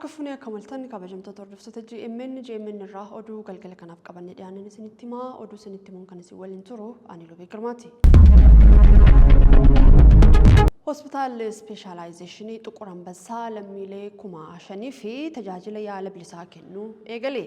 Akka funee akka maltan kabajamtoota hordoftoota GMN irraa oduu galgala kanaaf qabanne dhiyaanne isinitti himaa oduu isinitti himuun kan isin waliin turu ani Lubee Girmaati. Hospitaalli Speeshaalaayizeeshinii Xuqur Ambassaa lammiilee 5,000 fi tajaajila yaala bilisaa kennuu eegale.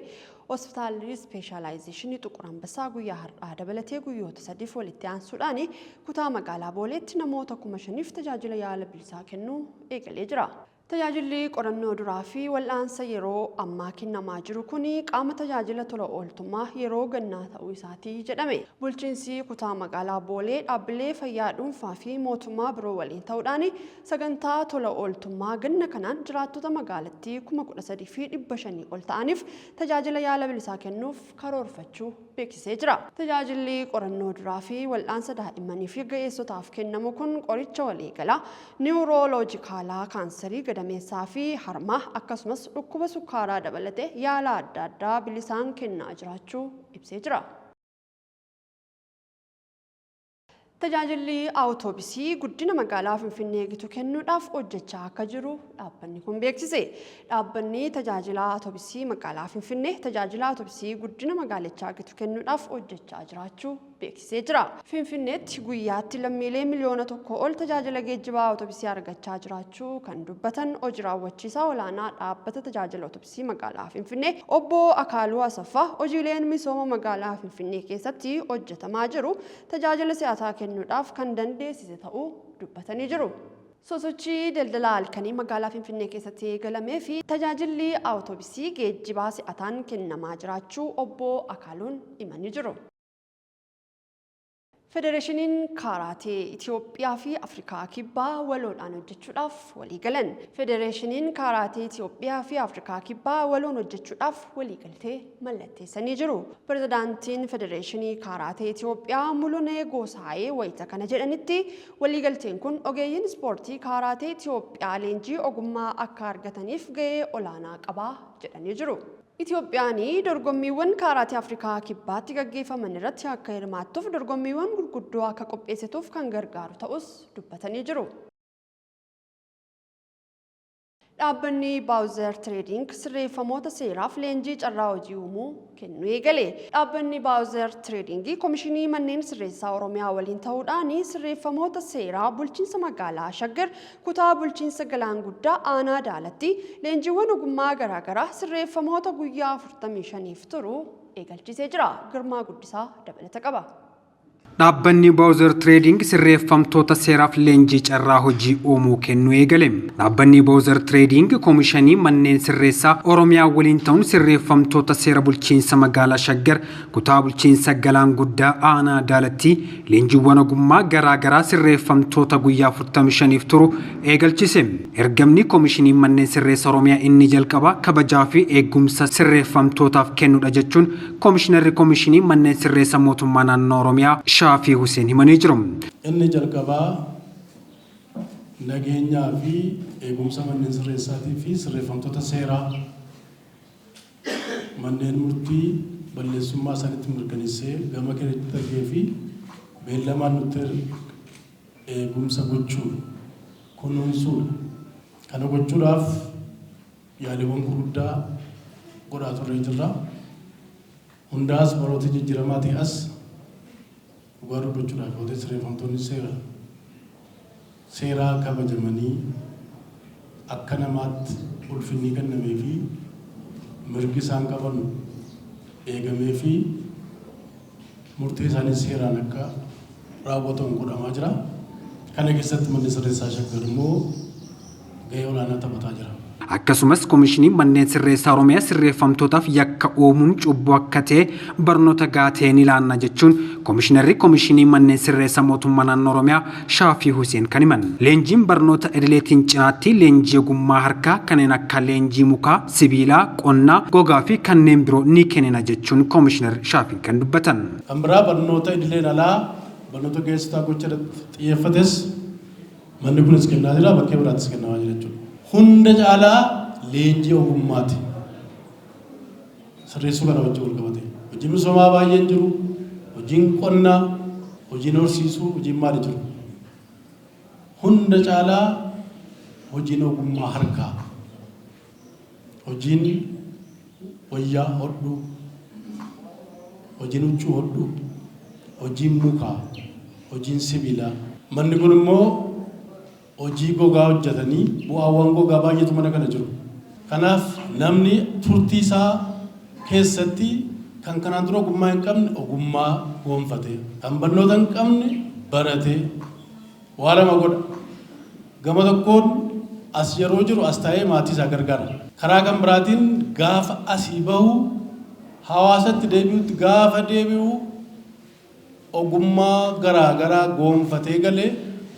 Hospitaalli Speeshaalaayizeeshinii Xuqur Ambassaa guyyaa har'aa dabalatee guyyoota 3 walitti aansuudhaan kutaa magaalaa Booleetti namoota 5,000 fi tajaajila yaala bilisaa kennuu eegalee jira. Tajaajilli qorannoo duraa fi wal'aansa yeroo ammaa kennamaa jiru kun qaama tajaajila tola ooltummaa yeroo gannaa ta'uu isaatii jedhame. Bulchiinsi kutaa magaalaa Boolee dhaabbilee fayyaa dhuunfaa fi mootummaa biroo waliin ta'uudhaan sagantaa tola ooltummaa ganna kanaan jiraattota magaalattii 13,500 ol ta'aniif tajaajila yaala bilisaa kennuuf karoorfachuu beeksisee jira. Tajaajilli qorannoo duraa fi wal'aansa daa'immanii fi ga'eessotaaf kennamu kun qoricha waliigalaa niwurooloojikaalaa kaansarii gadameessaa fi harmaa akkasumas dhukkuba sukkaaraa dabalatee yaala adda addaa bilisaan kennaa jiraachuu ibsee jira. Tajaajilli awutoobisii guddina magaalaa Finfinnee gitu kennuudhaaf hojjechaa akka jiru dhaabbanni kun beeksise. Dhaabbanni tajaajila awutoobisii magaalaa Finfinnee tajaajila awutoobisii guddina magaalichaa gitu kennuudhaaf hojjechaa jiraachuu beeksisee jira. Finfinneetti guyyaatti lammiilee miliyoona 1 ol tajaajila geejjibaa awutoobisii argachaa jiraachuu kan dubbatan hojii raawwachiisaa olaanaa dhaabbata tajaajila awutoobisii magaalaa Finfinnee obbo Akaaluu Asaffaa hojiileen misooma magaalaa Finfinnee keessatti hojjetamaa jiru tajaajila siyaasaa kennuudhaaf kan dandeessise ta'uu dubbatanii jiru. Sosochii daldala halkanii magaalaa Finfinnee keessatti eegalamee fi tajaajilli awutoobisii geejjibaa si'ataan kennamaa jiraachuu obbo Akaaluun himanii jiru. Federeeshiniin Kaaraatee Itoophiyaa fi Afrikaa Kibbaa waloodhaan hojjechuudhaaf walii galan. Federeeshiniin Kaaraatee Itoophiyaa fi Afrikaa Kibbaa waloon hojjechuudhaaf walii galtee mallatteessanii jiru. Pirezidaantiin Federeeshinii Kaaraatee Itoophiyaa Mulunee Goosaayee wayita kana jedhanitti walii galteen kun ogeeyyiin ispoortii Kaaraatee Itoophiyaa leenjii ogummaa akka argataniif gahee olaanaa qaba jedhanii jiru. Itoophiyaan dorgommiiwwan kaaraatee Afrikaa Kibbaatti gaggeeffaman irratti akka hirmaattuuf dorgommiiwwan gurguddoo akka qopheessituuf kan gargaaru ta'us dubbatanii jiru. Dhaabbanni Baawuzer Trading sirreeffamoota seeraaf leenjii carraa hojii uumuu kennuu eegale. Dhaabbanni Baawuzer Trading Komishinii Manneen Sirreessaa Oromiyaa waliin ta'uudhaan sirreeffamoota seeraa bulchiinsa magaalaa Shaggar kutaa bulchiinsa Galaan Guddaa aanaa Daalatti leenjiiwwan ogummaa garaagaraa sirreeffamoota guyyaa 45f turu eegalchisee jira. Girmaa Guddisaa dabalata qaba. Dhaabbanni Baawuzer Trading sirreeffamtoota seeraaf leenjii carraa hojii uumuu kennuu eegale. Dhaabbanni Baawuzer Trading Komishinii Manneen Sirreessaa Oromiyaa waliin ta'uun sirreeffamtoota seera bulchiinsa magaalaa Shaggar kutaa bulchiinsa Galaan Guddaa aanaa Daalatti leenjiiwwan ogummaa garaagaraa sirreeffamtoota guyyaa 45f turu eegalchise. Ergamni Komishinii Manneen Sirreessaa Oromiyaa inni jalqaba kabajaa fi eegumsa sirreeffamtootaaf kennuudha jechuun Komishinarri Komishinii Manneen Sirreessaa Mootummaa Naannoo Oromiyaa Shaafi Hussein himanii jiru. Inni jalqabaa nageenyaa fi eegumsa manneen sirreessaatii fi sirreeffamtoota seeraa manneen murtii balleessummaa isaaniitti mirkaneessee gama keessatti argee fi beellamaan nutti eegumsa gochuu kunuunsuu kana gochuudhaaf yaaliiwwan gurguddaa godhaa turre jirra. Hundaas baroota jijjiiramaatii as dhugaa dubbachuudhaaf yoo sirreeffamtoonni seeraa kabajamanii akka namaatti ulfinni kennamee fi mirgi isaan qaban eegamee fi murtee isaanii seeraan akka raawwatamu godhamaa jira. Kana keessatti manni sirreessaa Shaggar immoo gahee olaanaa taphataa jira. Akkasumas Komishinii Manneen Sirreessaa Oromiyaa sirreeffamtootaaf yakka uumuun cubbuu akka ta'e barnoota gaatee ni ilaalla jechuun Komishinarri Komishinii Manneen Sirreessaa Mootummaa Naannoo Oromiyaa Shaafii Hussein kan himan. Leenjiin barnoota idileetiin cinaatti leenjii ogummaa harkaa kanneen akka leenjii mukaa, sibiilaa, qonnaa, gogaa fi kanneen biroo ni kennina jechuun Komishinar Shaafiin kan dubbatan. Kan biraa barnoota idileen alaa barnoota geessisaa gocha xiyyeeffates manni kunis kennaa jira, bakkee biraattis kennamaa jira jechuudha. Hunda caalaa leenjii ogummaati. Sirreessuu kana wajjin wal qabate. Hojiin misoomaa baay'een jiru. Hojiin qonnaa, hojiin horsiisuu, hojiin maali jiru. Hunda caalaa hojiin ogummaa harkaa. hojiin wayyaa hodhuu, hojiin huccuu hodhuu, hojiin mukaa, hojiin sibiilaa. Manni kun immoo hojii gogaa hojjetanii bu'aawwan gogaa baay'eetu mana kana jiru. Kanaaf namni turtii isaa keessatti kan kanaan dura ogummaa hin qabne ogummaa gonfatee, kan barnoota hin qabne baratee waan lama godha. Gama tokkoon as yeroo jiru as taa'ee maatii isaa gargaara. Karaa kan biraatiin gaafa asii bahu hawaasatti deebi'utti gaafa deebi'u ogummaa garaa garaa gonfatee galee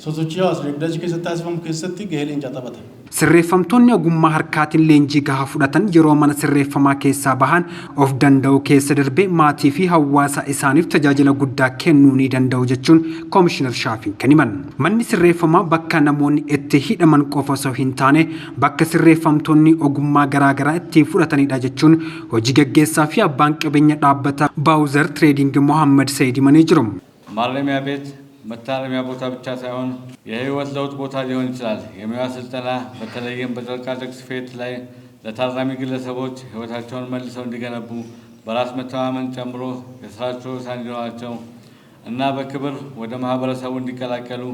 sosochii hawaasa dinagdee keessatti taasifamu keessatti gahee leencaa taphata. Sirreeffamtoonni ogummaa harkaatiin leenjii gahaa fudhatan yeroo mana sirreeffamaa keessaa bahan of danda'u keessa darbee maatii fi hawaasa isaaniif tajaajila guddaa kennuu ni danda'u jechuun Koomishinar Shaafiin kan himan. Manni sirreeffamaa bakka namoonni itti hidhaman qofa osoo hin taane bakka sirreeffamtoonni ogummaa garaagaraa itti fudhatanidha jechuun hojii gaggeessaa fi abbaan qabeenya dhaabbata Baawuzar Tireeding Mohaammed Said himanii jiru. ማረሚያ ቤት መታረሚያ ቦታ ብቻ ሳይሆን የህይወት ለውጥ ቦታ ሊሆን ይችላል። የሙያ ስልጠና በተለይም በጨርቃጨርቅ ስፌት ላይ ለታራሚ ግለሰቦች ህይወታቸውን መልሰው እንዲገነቡ በራስ መተማመን ጨምሮ የስራቸው ሳንዲኖራቸው እና በክብር ወደ ማህበረሰቡ እንዲቀላቀሉ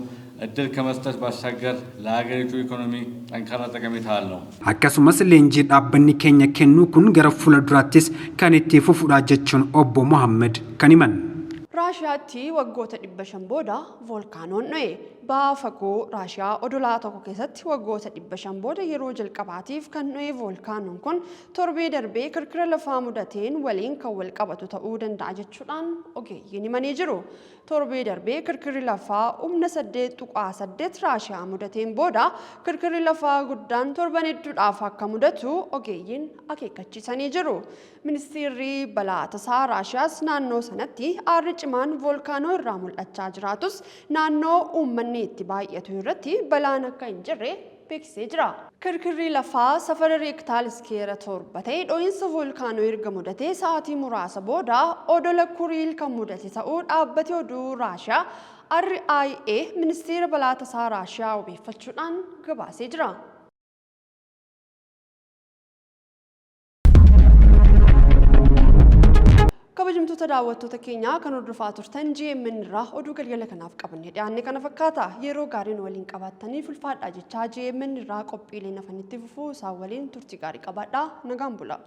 እድል ከመስጠት ባሻገር ለሀገሪቱ ኢኮኖሚ ጠንካራ ጠቀሜታ አለው። akkasumas leenjii dhaabbanni keenya kennu kun gara fuulduraattis kan itti fufudha jechuun obbo Mohaammed kan himan. Raashiyaatti waggoota 500 booda voolkaanoon dho'e. Baafagoo Raashiyaa odolaa tokko keessatti waggoota 500 booda yeroo jalqabaatiif kan dho'e voolkaanoon kun torbee darbee kirkira lafaa mudateen waliin kan wal qabatu ta'uu danda'a jechuudhaan ogeeyyiin himanii jiru. Torbee darbee kirkirri lafaa humna 8.8 Raashiyaa mudateen booda kirkirri lafaa guddaan torban hedduudhaaf akka mudatu ogeeyyiin akeekkachiisanii jiru. Ministeerri balaa tasaa Raashiyaas naannoo sanatti aarri cimaan voolkaanoo irraa mul'achaa jiraatus naannoo uummanni itti baay'atu irratti balaan akka hin jirre beeksisee jira. Kirkirri lafaa safara reektaal iskeera 7 ta'e dho'iinsa voolkaanoo erga mudatee sa'aatii muraasa booda odola Kuriil kan mudate ta'uu dhaabbati oduu Raashiyaa RIA ministeera balaa tasaa Raashiyaa obeeffachuudhaan gabaasee jira. kabajamtoota daawwattoota keenyaa kan hordofaa turtan GMN irraa oduu galgala kanaaf qabannee dhiyaanne kana fakkaata. Yeroo gaariin waliin qabaatanii ulfaadhaa jechaa GMN irraa qophiilee nafanitti fufuu isaan waliin turtii gaarii qabaadhaa. Nagaan bulaa.